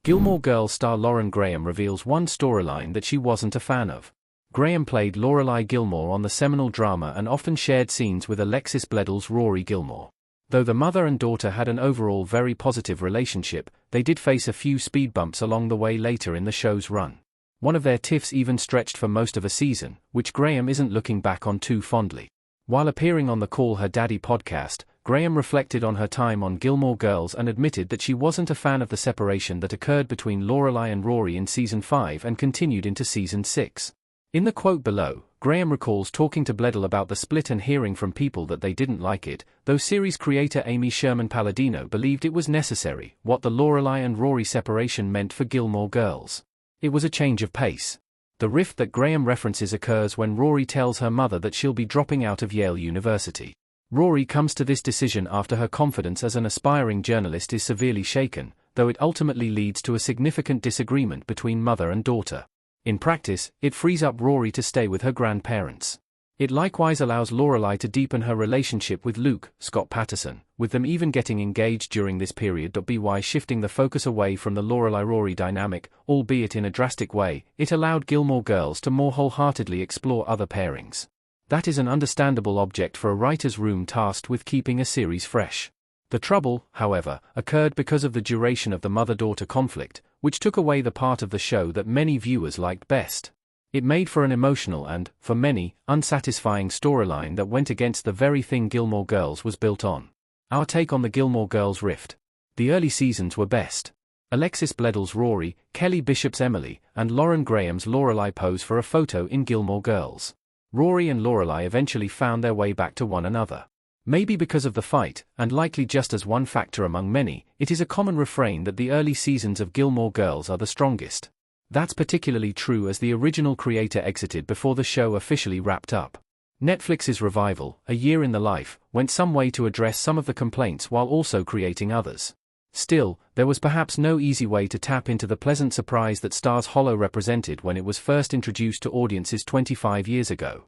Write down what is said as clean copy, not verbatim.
Gilmore Girls star Lauren Graham reveals one storyline that she wasn't a fan of. Graham played Lorelai Gilmore on the seminal drama and often shared scenes with Alexis Bledel's Rory Gilmore. Though the mother and daughter had an overall very positive relationship, they did face a few speed bumps along the way later in the show's run. One of their tiffs even stretched for most of a season, which Graham isn't looking back on too fondly. While appearing on the Call Her Daddy podcast, Graham reflected on her time on Gilmore Girls and admitted that she wasn't a fan of the separation that occurred between Lorelai and Rory in Season 5 and continued into Season 6. In the quote below, Graham recalls talking to Bledel about the split and hearing from people that they didn't like it, though series creator Amy Sherman-Palladino believed it was necessary, what the Lorelai and Rory separation meant for Gilmore Girls. It was a change of pace. The rift that Graham references occurs when Rory tells her mother that she'll be dropping out of Yale University. Rory comes to this decision after her confidence as an aspiring journalist is severely shaken, though it ultimately leads to a significant disagreement between mother and daughter. In practice, it frees up Rory to stay with her grandparents. It likewise allows Lorelai to deepen her relationship with Luke, Scott Patterson, with them even getting engaged during this period. By shifting the focus away from the Lorelai-Rory dynamic, albeit in a drastic way, it allowed Gilmore Girls to more wholeheartedly explore other pairings. That is an understandable object for a writer's room tasked with keeping a series fresh. The trouble, however, occurred because of the duration of the mother-daughter conflict, which took away the part of the show that many viewers liked best. It made for an emotional and, for many, unsatisfying storyline that went against the very thing Gilmore Girls was built on. Our take on the Gilmore Girls rift. The early seasons were best. Alexis Bledel's Rory, Kelly Bishop's Emily, and Lauren Graham's Lorelai pose for a photo in Gilmore Girls. Rory and Lorelai eventually found their way back to one another. Maybe because of the fight, and likely just as one factor among many, it is a common refrain that the early seasons of Gilmore Girls are the strongest. That's particularly true as the original creator exited before the show officially wrapped up. Netflix's revival, A Year in the Life, went some way to address some of the complaints while also creating others. Still, there was perhaps no easy way to tap into the pleasant surprise that Stars Hollow represented when it was first introduced to audiences 25 years ago.